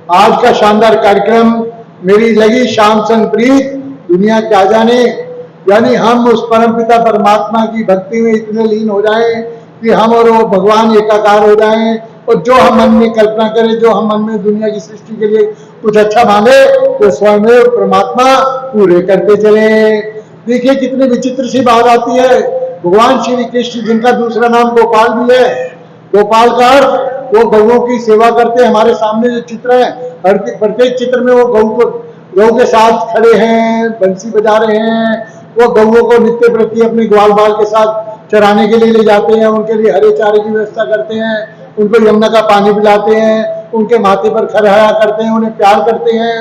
आज का शानदार कार्यक्रम मेरी लगी शाम संग प्रीत दुनिया क्या जाने, यानी हम उस परमपिता परमात्मा की भक्ति में इतने लीन हो जाएं कि हम और वो भगवान एकाकार हो जाएं, और जो हम मन में कल्पना करें, जो हम मन में दुनिया की सृष्टि के लिए कुछ अच्छा मांगे, तो स्वयं परमात्मा पूरे करते चले। देखिए कितनी विचित्र सी बात आती है। भगवान श्री कृष्ण, जिनका दूसरा नाम गोपाल भी है, गोपाल का अर्थ वो गौओं की सेवा करते हैं। हमारे सामने जो चित्र है, हर प्रत्येक चित्र में वो गौ के साथ खड़े हैं, बंसी बजा रहे हैं। वो गौओं को नित्य प्रति अपने ग्वाल बाल के साथ चराने के लिए ले जाते हैं, उनके लिए हरे चारे की व्यवस्था करते हैं, उनको यमुना का पानी पिलाते हैं, उनके माथे पर खरहाया करते हैं, उन्हें प्यार करते हैं,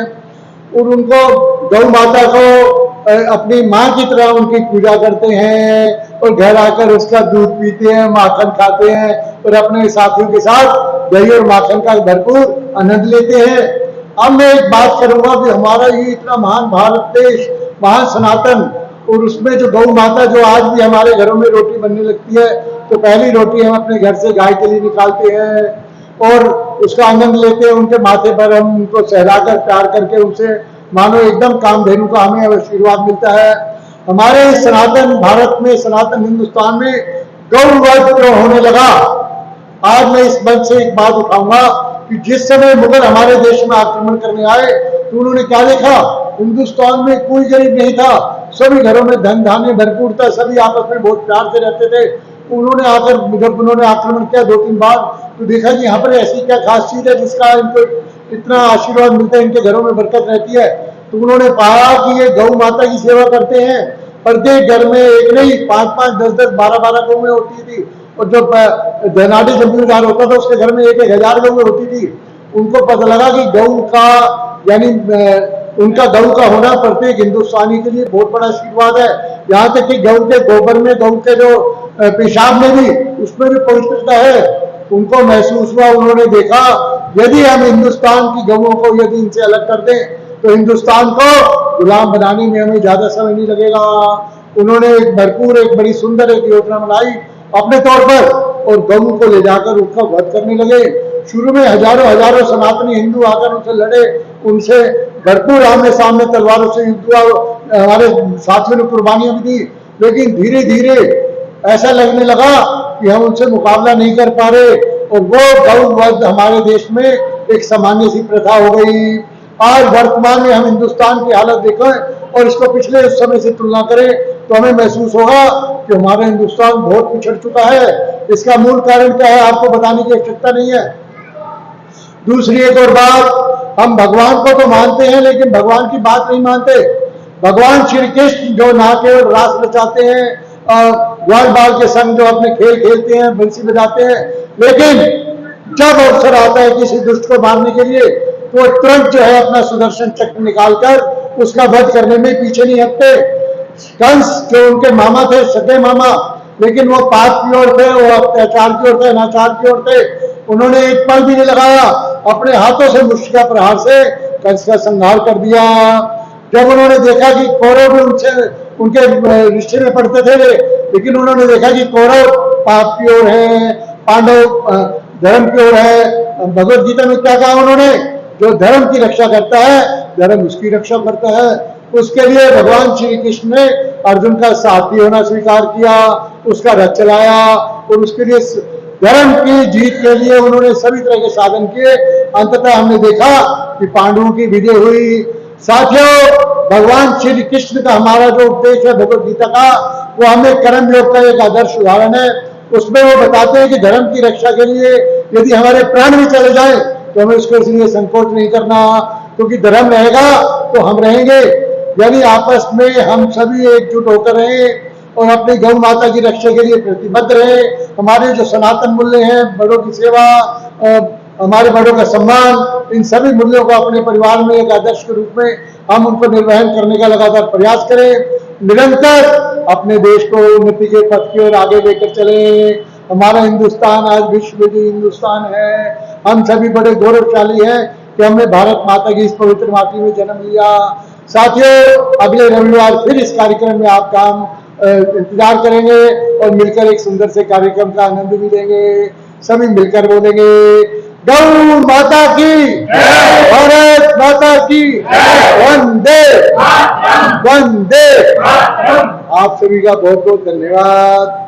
और उनको गौ माता को अपनी माँ की तरह उनकी पूजा करते हैं, और घर आकर उसका दूध पीते हैं, माखन खाते हैं, और अपने साथियों के साथ दही और माखन का भरपूर आनंद लेते हैं। अब मैं एक बात करूंगा कि हमारा ये इतना महान भारत देश, महान सनातन, और उसमें जो गौ माता, जो आज भी हमारे घरों में रोटी बनने लगती है तो पहली रोटी हम अपने घर से गाय के लिए निकालते हैं और उसका आनंद लेते हैं। उनके माथे पर हम उनको सहलाकर प्यार करके उनसे मानो एकदम कामधेनु का हमें आशीर्वाद मिलता है। हमारे सनातन भारत में, सनातन हिंदुस्तान में गौवध क्यों होने लगा? आज मैं इस मंच से एक बात उठाऊंगा कि जिस समय मुगल हमारे देश में आक्रमण करने आए तो उन्होंने क्या देखा? हिंदुस्तान में कोई गरीब नहीं था, सभी घरों में धन धान्य भरपूर था, सभी आपस में बहुत प्यार से रहते थे। उन्होंने आकर, जब उन्होंने आक्रमण किया 2-3 बार, तो देखा कि यहाँ पर ऐसी क्या खास चीज है जिसका इनको इतना आशीर्वाद मिलता है, इनके घरों में बरकत रहती है। तो उन्होंने पाया कि ये गौ माता की सेवा करते हैं। प्रत्येक घर में एक नहीं, 5-5, 10-10, 12-12 गौएं होती थी, और जब धनाढ़ी जमींदार होता था उसके घर में 1-1 हजार गौएं होती थी। उनको पता लगा कि गौ का, यानी उनका गौ का होना प्रत्येक हिंदुस्तानी के लिए बहुत बड़ा आशीर्वाद है। यहाँ तक कि गौ के गोबर में, गौ के जो पेशाब में भी, उसमें भी पवित्रता है। उनको महसूस हुआ, उन्होंने देखा यदि हम हिंदुस्तान की गौओं को यदि इनसे अलग कर दें तो हिंदुस्तान को गुलाम बनाने में हमें ज्यादा समय नहीं लगेगा। उन्होंने एक भरपूर, एक बड़ी सुंदर एक योजना बनाई अपने तौर पर, और गौ को ले जाकर उसका वध करने लगे। शुरू में हजारों सनातनी हिंदू आकर उनसे लड़े, उनसे भरपूर आमने सामने तलवारों से युद्ध हुआ, हमारे साथियों ने कुर्बानियां भी दी। लेकिन धीरे धीरे ऐसा लगने लगा कि हम उनसे मुकाबला नहीं कर पा रहे, और वो गौ वध हमारे देश में एक सामान्य सी प्रथा हो गई। आज वर्तमान में हम हिंदुस्तान की हालत देखें और इसको पिछले उस समय से तुलना करें तो हमें महसूस होगा कि हमारा हिंदुस्तान बहुत पिछड़ चुका है। इसका मूल कारण क्या है आपको बताने की आवश्यकता नहीं है। दूसरी एक और बात, हम भगवान को तो मानते हैं लेकिन भगवान की बात नहीं मानते। भगवान श्री कृष्ण जो ना केवल रास रचाते हैं, ग्वाल बाल के संग जो अपने खेल खेलते हैं, बंसी बजाते हैं, लेकिन जब अवसर आता है किसी दुष्ट को मारने के लिए तो तुरंत जो है अपना सुदर्शन चक्र निकालकर उसका वध करने में पीछे नहीं हटते। कंस जो उनके मामा थे, सगे मामा, लेकिन वो पाप की ओर थे, वो अत्याचार की ओर थे, अनाचार की ओर थे। उन्होंने एक पल भी नहीं लगाया, अपने हाथों से मुष्टिका प्रहार से कंस का संहार कर दिया। जब उन्होंने देखा कि कौरव भी उनसे, उनके रिश्ते में पड़ते थे, लेकिन उन्होंने देखा कि कौरव पाप की ओर है, पांडव धर्म की ओर है। भगवत गीता में क्या कहा उन्होंने? जो धर्म की रक्षा करता है, धर्म उसकी रक्षा करता है। उसके लिए भगवान श्री कृष्ण ने अर्जुन का साथी होना स्वीकार किया, उसका रथ चलाया, और उसके लिए धर्म की जीत के लिए उन्होंने सभी तरह के साधन किए। अंततः हमने देखा कि पांडवों की विजय हुई। साथियों, भगवान श्री कृष्ण का हमारा जो उपदेश है भगवत गीता का, वो हमें कर्म योग का एक आदर्श उदाहरण है। उसमें वो बताते हैं कि धर्म की रक्षा के लिए यदि हमारे प्राण भी चले जाए तो हमें उसके लिए संकोच नहीं करना, क्योंकि धर्म रहेगा तो हम रहेंगे। यानी आपस में हम सभी एकजुट होकर रहें और अपनी गौ माता की रक्षा के लिए प्रतिबद्ध रहे। हमारे जो सनातन मूल्य हैं, बड़ों की सेवा, हमारे बड़ों का सम्मान, इन सभी मूल्यों को अपने परिवार में एक आदर्श के रूप में हम उनको निर्वहन करने का लगातार प्रयास करें। निरंतर अपने देश को उन्नति के पथ की ओर आगे लेकर चले। हमारा हिंदुस्तान आज विश्व में हिंदुस्तान है। हम सभी बड़े गौरवशाली हैं कि हमने भारत माता की इस पवित्र माटी में जन्म लिया। साथियों, अगले रविवार फिर इस कार्यक्रम में आपका हम इंतजार करेंगे और मिलकर एक सुंदर से कार्यक्रम का आनंद भी लेंगे। सभी मिलकर बोलेंगे, गौ माता की जय। की वंदे वंदे। आप सभी का बहुत बहुत धन्यवाद।